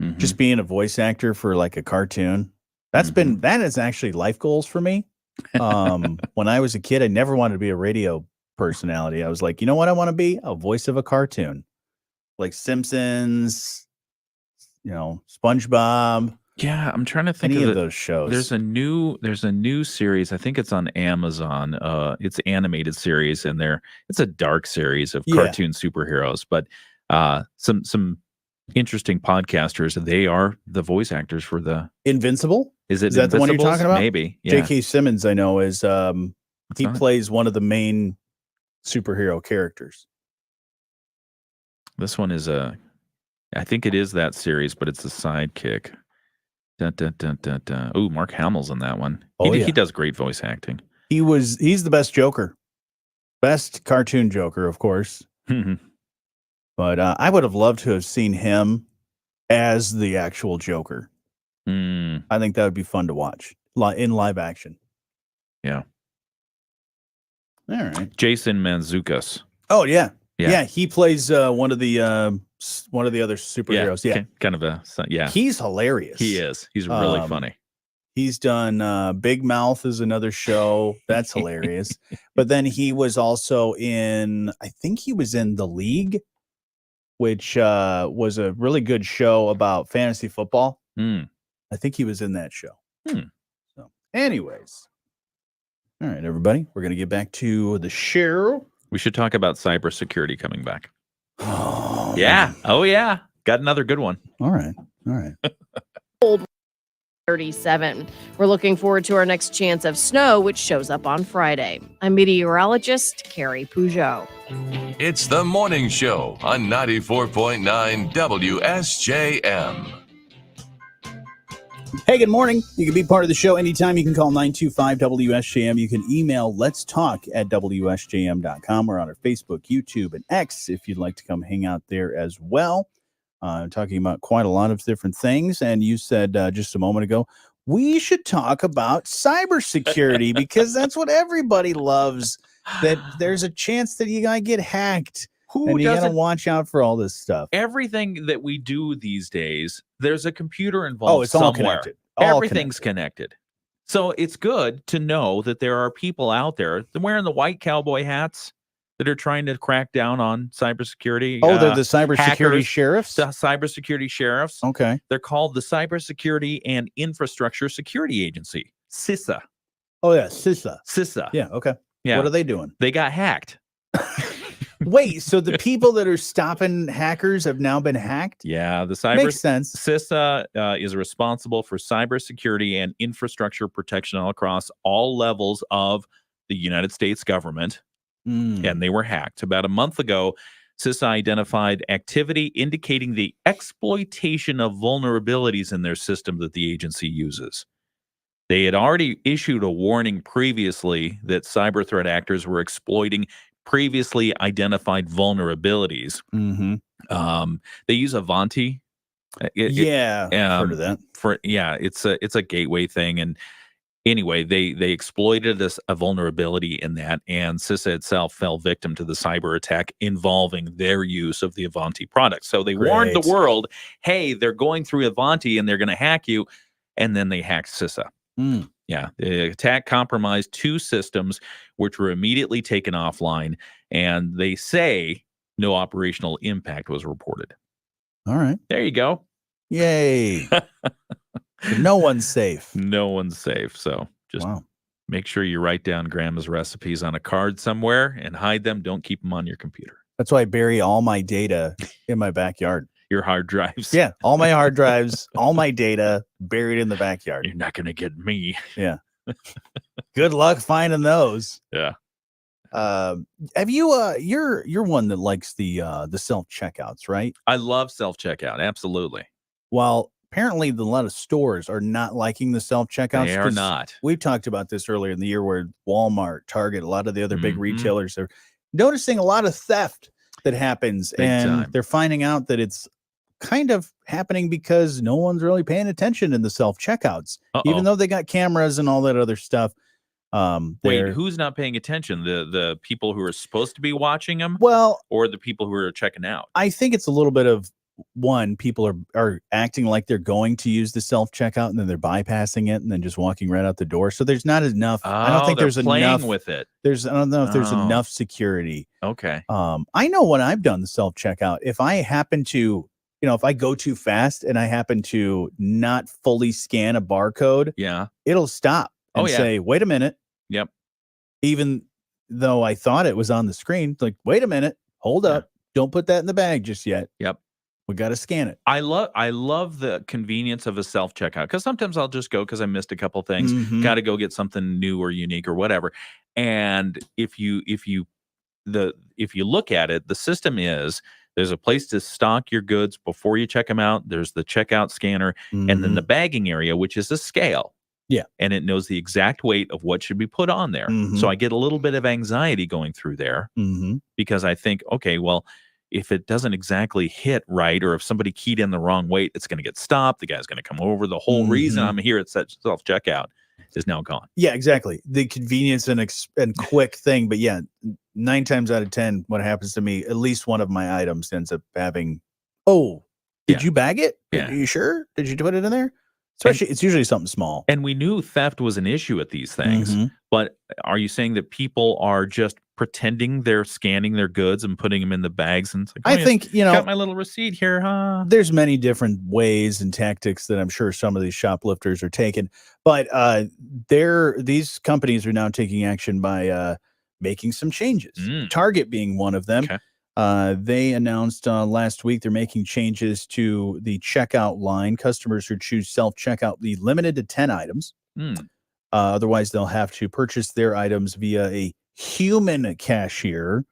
Mm-hmm. Just being a voice actor for like a cartoon. That is actually life goals for me. When I was a kid, I never wanted to be a radio personality. I was like, you know what I want to be? A voice of a cartoon. Like Simpsons, SpongeBob. Yeah, I'm trying to think any of those shows. There's a new series. I think it's on Amazon. It's an animated series, and it's a dark series of cartoon superheroes. But some interesting podcasters. They are the voice actors for the Invincible. Is that the one you're talking about? Maybe. Yeah. J.K. Simmons, I know, is he plays one of the main superhero characters. This one is I think it is that series, but it's a sidekick. Dun, dun, dun, dun, dun. Oh, Mark Hamill's in that one. He does great voice acting. He's the best Joker. Best cartoon Joker, of course. But I would have loved to have seen him as the actual Joker. I think that would be fun to watch in live action. Yeah. All right. Jason Mantzoukas. Oh yeah. He plays one of the other superheroes. Yeah. Kind of a He's hilarious. He is. He's really funny. He's done Big Mouth is another show. That's hilarious. But then he was also I think he was in The League, which was a really good show about fantasy football. I think he was in that show. Hmm. So, anyways, all right, everybody, we're gonna get back to the show. We should talk about cybersecurity coming back. Oh, yeah. Oh, yeah. Got another good one. All right. All right. Cold 37. We're looking forward to our next chance of snow, which shows up on Friday. I'm meteorologist Carrie Peugeot. It's the morning show on 94.9 WSJM. Hey, good morning. You can be part of the show anytime. You can call 925-WSJM. You can email letstalk@WSJM.com. We're on our Facebook, YouTube, and X if you'd like to come hang out there as well. Talking about quite a lot of different things. And you said just a moment ago, we should talk about cybersecurity because that's what everybody loves, that there's a chance that you got to get hacked. And you got to watch out for all this stuff. Everything that we do these days, there's a computer involved. Oh, it's all somewhere. connected. Everything's connected. So it's good to know that there are people out there that wearing the white cowboy hats that are trying to crack down on cybersecurity. Oh, they're the cybersecurity hackers, sheriffs? The cybersecurity sheriffs. Okay. They're called the Cybersecurity and Infrastructure Security Agency, CISA. Oh, yeah, CISA. CISA. Yeah, okay. Yeah. What are they doing? They got hacked. Wait, so the people that are stopping hackers have now been hacked? Yeah, the Makes sense. CISA is responsible for cybersecurity and infrastructure protection all across all levels of the United States government, and they were hacked. About a month ago, CISA identified activity indicating the exploitation of vulnerabilities in their system that the agency uses. They had already issued a warning previously that cyber threat actors were exploiting previously identified vulnerabilities. They use Avanti. I've heard of that. It's a gateway thing, and anyway, they exploited a vulnerability in that, and CISA itself fell victim to the cyber attack involving their use of the Avanti product. So they warned the world, hey, they're going through Avanti and they're going to hack you, and then they hacked CISA. Yeah, the attack compromised 2 systems, which were immediately taken offline, and they say no operational impact was reported. All right. There you go. Yay. No one's safe. No one's safe. So just make sure you write down grandma's recipes on a card somewhere and hide them. Don't keep them on your computer. That's why I bury all my data in my backyard. Your hard drives. Yeah, all my hard drives, all my data buried in the backyard. You're not going to get me. Yeah. Good luck finding those. Yeah. Have you you're one that likes the self-checkouts, right? I love self-checkout. Absolutely. Well, apparently a lot of stores are not liking the self-checkouts. They are not. We've talked about this earlier in the year where Walmart, Target, a lot of the other big retailers are noticing a lot of theft that happens. Big time. They're finding out that it's kind of happening because no one's really paying attention in the self-checkouts, even though they got cameras and all that other stuff. Wait, who's not paying attention? The people who are supposed to be watching them? Well, or the people who are checking out? I think it's a little bit of one, people are acting like they're going to use the self-checkout and then they're bypassing it and then just walking right out the door. So there's not enough. I don't think there's playing enough with it. I don't know if there's enough security. Okay. I know when I've done the self-checkout, if I happen to, if I go too fast and I happen to not fully scan a barcode, it'll stop and say, wait a minute. Yep. Even though I thought it was on the screen, it's like, wait a minute, hold up. Don't put that in the bag just yet. Yep. We got to scan it. I love the convenience of a self-checkout because sometimes I'll just go because I missed a couple things, got to go get something new or unique or whatever. And if you look at it, the system is there's a place to stock your goods before you check them out. There's the checkout scanner and then the bagging area, which is a scale. Yeah. And it knows the exact weight of what should be put on there. So I get a little bit of anxiety going through there because I think, okay, well, if it doesn't exactly hit right, or if somebody keyed in the wrong weight, it's going to get stopped. The guy's going to come over. The whole reason I'm here at self-checkout is now gone. Yeah, exactly. The convenience and quick thing. But yeah, 9 times out of 10, what happens to me, at least one of my items ends up having, did you bag it? Yeah. Are you sure? Did you put it in there? Especially, it's usually something small. And we knew theft was an issue at these things, but are you saying that people are just pretending they're scanning their goods and putting them in the bags? And it's like, I think, got my little receipt here, huh? There's many different ways and tactics that I'm sure some of these shoplifters are taking, but these companies are now taking action by making some changes. Target being one of them. Okay. They announced last week they're making changes to the checkout line. Customers who choose self-checkout be limited to 10 items. Otherwise, they'll have to purchase their items via a human cashier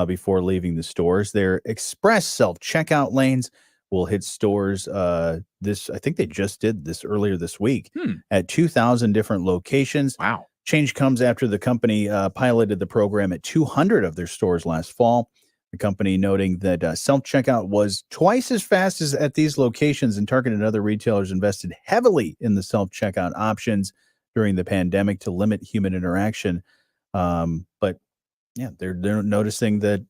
before leaving the stores. Their express self-checkout lanes will hit stores. I think they just did this earlier this week at 2,000 different locations. Wow. Change comes after the company piloted the program at 200 of their stores last fall. The company noting that self-checkout was twice as fast as at these locations, and Target and other retailers invested heavily in the self-checkout options during the pandemic to limit human interaction. But yeah, they're noticing that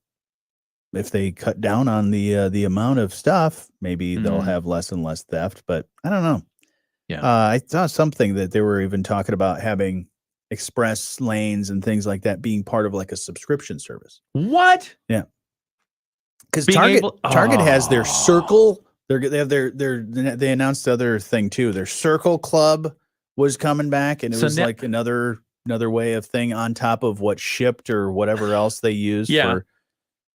if they cut down on the amount of stuff, maybe they'll have less and less theft. But I don't know. Yeah, I saw something that they were even talking about having express lanes and things like that being part of like a subscription service. What? Yeah. Because Target has their Circle. They have they announced the other thing too. Their Circle Club was coming back, and it was like another way of thing on top of what Shipped or whatever else they use for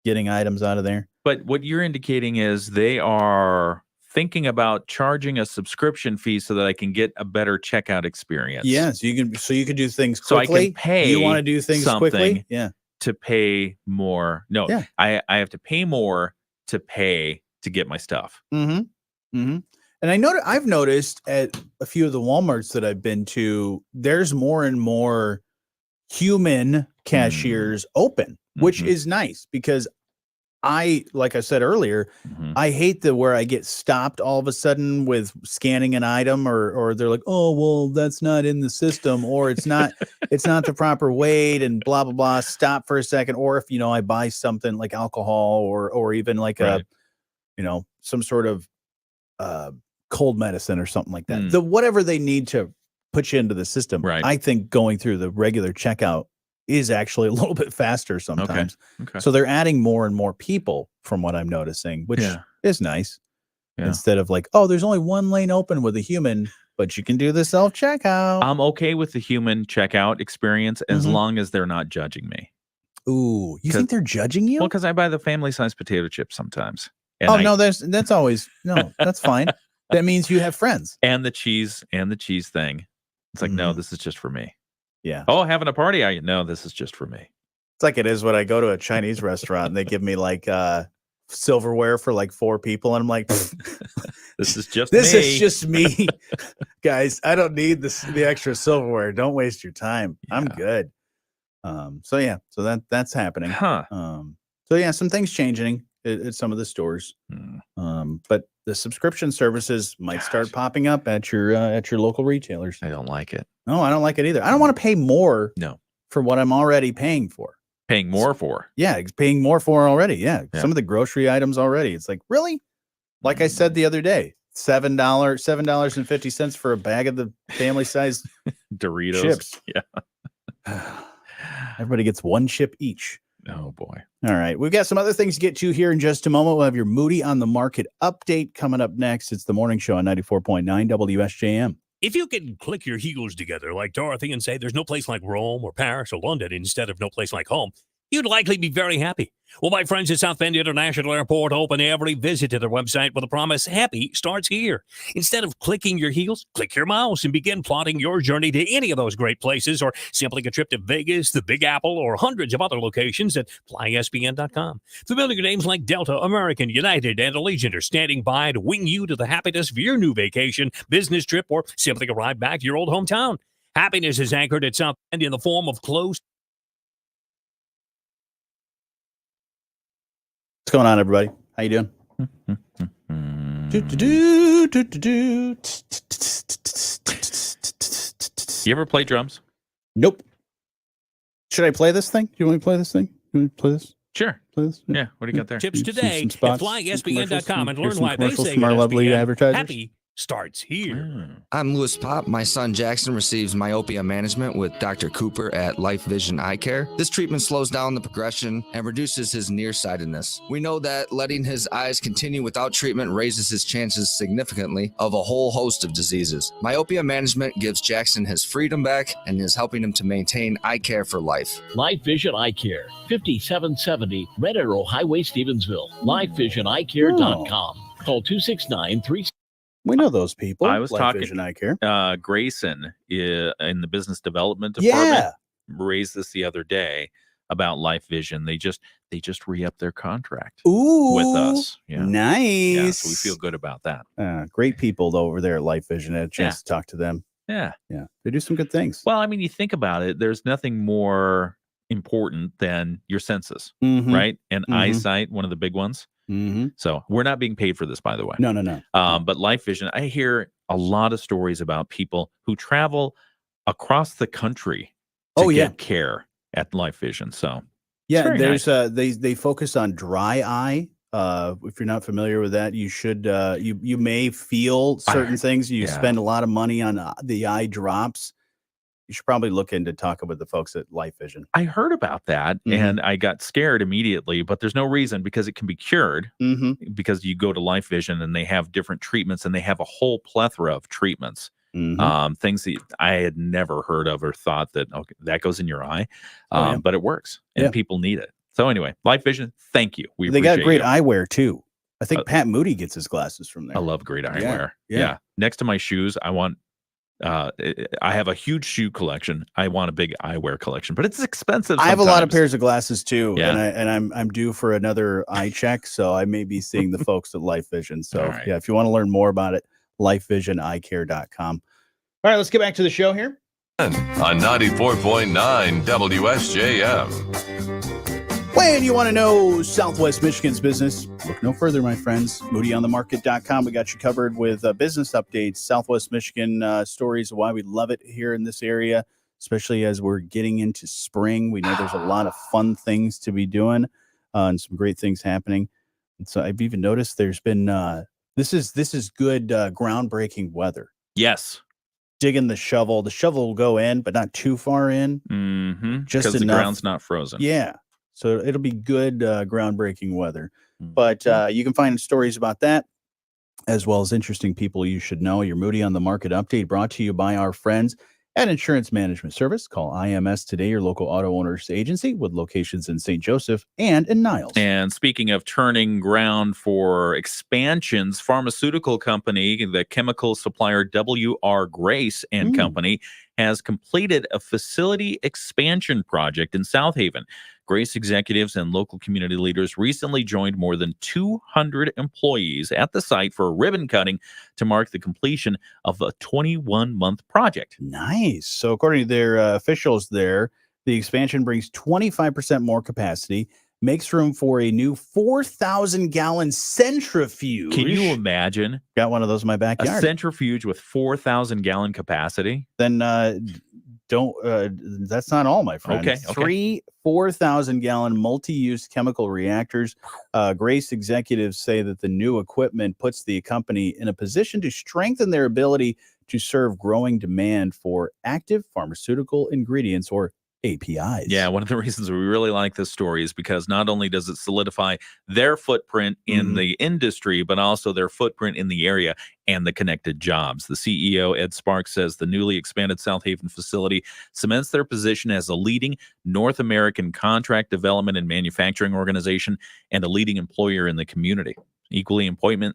getting items out of there. But what you're indicating is they are thinking about charging a subscription fee so that I can get a better checkout experience. Yeah, so you can do things quickly. So I can pay. You want to do things quickly? Yeah. To pay more. No, I have to pay more to pay to get my stuff. And I've noticed at a few of the Walmarts that I've been to, there's more and more human cashiers open, which is nice because like I said earlier, I hate where I get stopped all of a sudden with scanning an item or they're like, oh, well, that's not in the system, or it's not the proper weight and blah, blah, blah. Stop for a second. Or if, I buy something like alcohol or even like some sort of cold medicine or something like that. Whatever they need to put you into the system. Right. I think going through the regular checkout is actually a little bit faster sometimes. Okay. So they're adding more and more people from what I'm noticing, which is nice. Yeah. Instead of like, oh, there's only one lane open with a human, but you can do the self-checkout. I'm okay with the human checkout experience as long as they're not judging me. Ooh, you think they're judging you? Well, because I buy the family-sized potato chips sometimes. And no, that's always that's fine. That means you have friends. And the cheese thing. It's like, no, this is just for me. Yeah. Oh, having a party? No, this is just for me. It's like it is when I go to a Chinese restaurant and they give me like silverware for like 4 people, and I'm like, this is just this me. is just me, guys. I don't need the extra silverware. Don't waste your time. Yeah. I'm good. So that's happening. Some things changing at some of the stores. But the subscription services might start popping up at your local retailers. I don't like it. No, I don't like it either. I don't want to pay more for what I'm already paying for. Paying more for? Yeah, paying more for already. Yeah. Some of the grocery items already. It's like, really? Like I said the other day, $7.50 for a bag of the family-sized Doritos chips. Yeah. Everybody gets 1 chip each. Oh, boy. All right. We've got some other things to get to here in just a moment. We'll have your Moody on the Market update coming up next. It's the morning show on 94.9 WSJM. If you can click your heels together like Dorothy and say there's no place like Rome or Paris or London instead of no place like home, you'd likely be very happy. Well, my friends at South Bend International Airport open every visit to their website with a promise happy starts here. Instead of clicking your heels, click your mouse and begin plotting your journey to any of those great places, or simply a trip to Vegas, the Big Apple, or hundreds of other locations at flysbn.com. Familiar names like Delta, American, United, and Allegiant are standing by to wing you to the happiness of your new vacation, business trip, or simply arrive back to your old hometown. Happiness is anchored at South Bend in the form of close. What's going on, everybody? How you doing? You ever play drums? Nope. Should I play this thing? Do you want me to play this thing? You want me to play this? Sure. Play this? Yeah. What do you got there? Tips today some spots, at flysbn.com and learn some why they commercials say from our at lovely SBN, advertisers. happy starts here. I'm Louis Pop. My son Jackson receives myopia management with Dr. Cooper at Life Vision Eye Care. This treatment slows down the progression and reduces his nearsightedness. We know that letting his eyes continue without treatment raises his chances significantly of a whole host of diseases. Myopia management gives Jackson his freedom back and is helping him to maintain eye care for life. Life Vision Eye Care, 5770 Red Arrow Highway, Stevensville. LifeVisionEyeCare.com. Call 269-3. We know those people. I was Life talking. Vision Eye Care. Grayson in the business development department raised this the other day about Life Vision. They just re-upped their contract with us. Yeah. Nice. Yeah, so we feel good about that. Great people over there at Life Vision. I had a chance to talk to them. Yeah. They do some good things. Well, I mean, you think about it. There's nothing more important than your senses, Mhm. right? And Mhm. eyesight, one of the big ones. Mm-hmm. So we're not being paid for this, by the way. No. But Life Vision, I hear a lot of stories about people who travel across the country to get care at Life Vision. So it's very nice. They focus on dry eye. If you're not familiar with that, you should you may feel certain things. You spend a lot of money on the eye drops. You should probably look into talking with the folks at Life Vision. I heard about that and I got scared immediately, but there's no reason because it can be cured because you go to Life Vision and they have different treatments and they have a whole plethora of treatments. Things that I had never heard of or thought that, okay, that goes in your eye. But it works and people need it. So anyway, Life Vision, thank you. They got great eyewear too. I think Pat Moody gets his glasses from there. I love great eyewear. Yeah. Next to my shoes, I want I have a huge shoe collection. I want a big eyewear collection, but it's expensive. I have a lot of pairs of glasses too, Yeah. and I'm due for another eye check, so I may be seeing the folks at Life Vision. So if you want to learn more about it, lifevisioneyecare.com. All right, let's get back to the show here on 94.9 WSJM. When you want to know Southwest Michigan's business, look no further, my friends. MoodyOnTheMarket.com. We got you covered with business updates, Southwest Michigan stories of why we love it here in this area, especially as we're getting into spring. We know there's a lot of fun things to be doing and some great things happening. And so I've even noticed there's been this is good groundbreaking weather. Yes. Digging the shovel. The shovel will go in, but not too far in. Just because the enough. ground's not frozen. Yeah. So it'll be good, groundbreaking weather. But you can find stories about that, as well as interesting people you should know. Your Moody on the Market update brought to you by our friends at Insurance Management Service. Call IMS today, your local auto owners agency with locations in St. Joseph and in Niles. And speaking of turning ground for expansions, pharmaceutical company, the chemical supplier W.R. Grace and Company has completed a facility expansion project in South Haven. Grace executives and local community leaders recently joined more than 200 employees at the site for a ribbon cutting to mark the completion of a 21-month project. Nice. So according to their officials there, the expansion brings 25% more capacity, makes room for a new 4,000-gallon centrifuge. Can you imagine? Got one of those in my backyard. A centrifuge with 4,000-gallon capacity? Then that's not all, my friend. Okay. 3 4,000-gallon multi-use chemical reactors. Grace executives say that the new equipment puts the company in a position to strengthen their ability to serve growing demand for active pharmaceutical ingredients, or APIs. Yeah, one of the reasons we really like this story is because not only does it solidify their footprint in the industry, but also their footprint in the area and the connected jobs. The CEO, Ed Sparks, says the newly expanded South Haven facility cements their position as a leading North American contract development and manufacturing organization and a leading employer in the community. Equally important,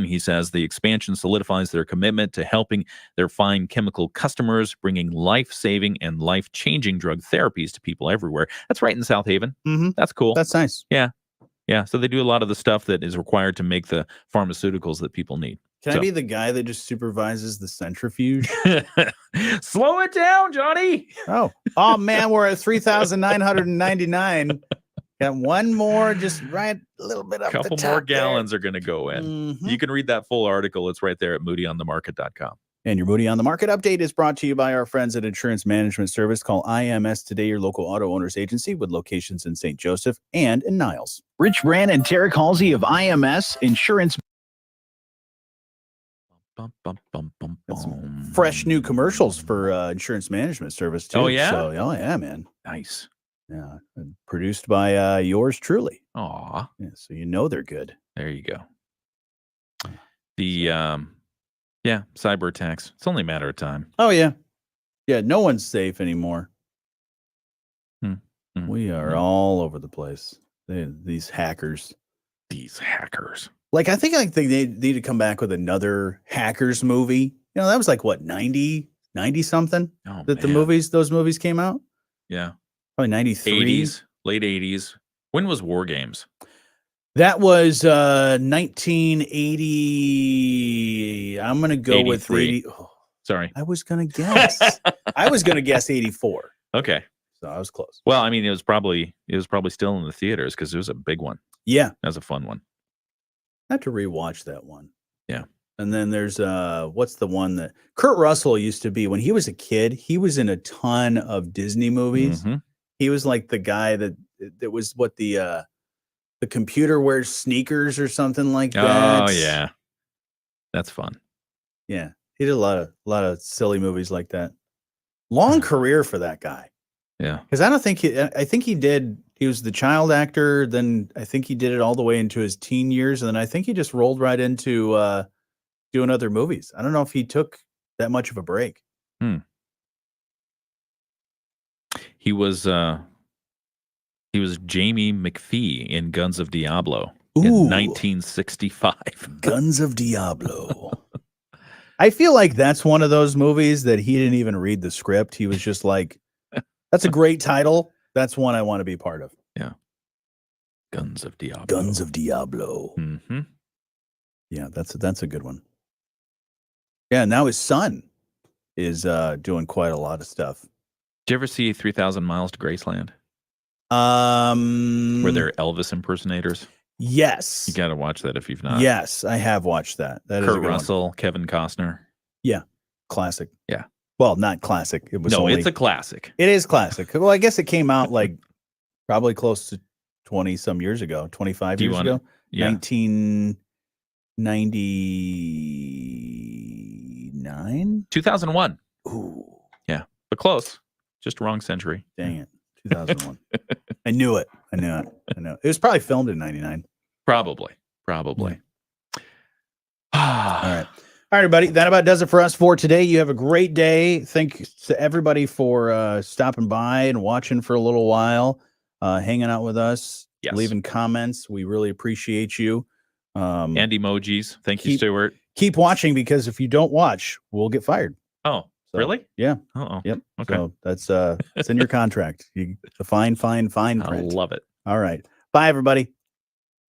he says, the expansion solidifies their commitment to helping their fine chemical customers, bringing life-saving and life-changing drug therapies to people everywhere. That's right in South Haven. That's cool. That's nice. Yeah. So they do a lot of the stuff that is required to make the pharmaceuticals that people need. Can I be the guy that just supervises the centrifuge? Slow it down, Johnny. Oh man, we're at 3,999. Got one more, just right a little bit up. A couple more gallons are going to go in. You can read that full article. It's right there at MoodyOnTheMarket.com. And your Moody on the Market update is brought to you by our friends at Insurance Management Service. Call IMS today, your local auto owners agency with locations in St. Joseph and in Niles. Rich Brand and Tarek Halsey of IMS Insurance Got some fresh new commercials for insurance management service too. Oh, yeah? So, oh yeah, man. Nice. Yeah, and produced by yours truly. Aw. Yeah, so you know they're good. There you go. The cyber attacks. It's only a matter of time. Oh yeah, yeah. No one's safe anymore. Mm. We are all over the place. These hackers. These hackers. Like I think they need to come back with another hackers movie. You know, that was like what 90 something that those movies came out. Yeah. Probably 93. 80s, late 80s. When was War Games? That was 1980. I'm going to go 83. with 80. Oh, sorry. I was going to guess. I was going to guess 84. Okay. So I was close. Well, I mean, it was probably still in the theaters because it was a big one. Yeah. That was a fun one. I have to rewatch that one. Yeah. And then there's what's the one that Kurt Russell used to be when he was a kid? He was in a ton of Disney movies. Mm-hmm. He was like the guy that was what the computer wears sneakers or something like that. Oh yeah. That's fun. Yeah. He did a lot of silly movies like that. Long career for that guy. Yeah. Because I think he was the child actor, then I think he did it all the way into his teen years, and then I think he just rolled right into doing other movies. I don't know if he took that much of a break. He was Jamie McPhee in Guns of Diablo in 1965. Guns of Diablo. I feel like that's one of those movies that he didn't even read the script. He was just like, that's a great title. That's one I want to be part of. Yeah. Guns of Diablo. Guns of Diablo. Mm-hmm. Yeah, that's a good one. Yeah, now his son is doing quite a lot of stuff. Did you ever see 3,000 Miles to Graceland? Were there Elvis impersonators? Yes. You got to watch that if you've not. Yes, I have watched that. That is Kurt a good Russell, one. Kevin Costner. Yeah, classic. Yeah. Well, not classic. It was it's a classic. It is classic. Well, I guess it came out like probably close to 20 some years ago, 25 years ago. Yeah. 1999? 2001. Ooh. Yeah. But close. Just wrong century. Dang it. 2001. I knew it. It was probably filmed in 99. Probably. All right. All right, everybody. That about does it for us for today. You have a great day. Thanks to everybody for stopping by and watching for a little while, hanging out with us, leaving comments. We really appreciate you. And emojis. Thank you, Stuart. Keep watching because if you don't watch, we'll get fired. Oh, So, really? Yeah. Uh-oh. Yep. Okay. So that's it's in your contract. The fine I print. love it. All right. Bye, everybody.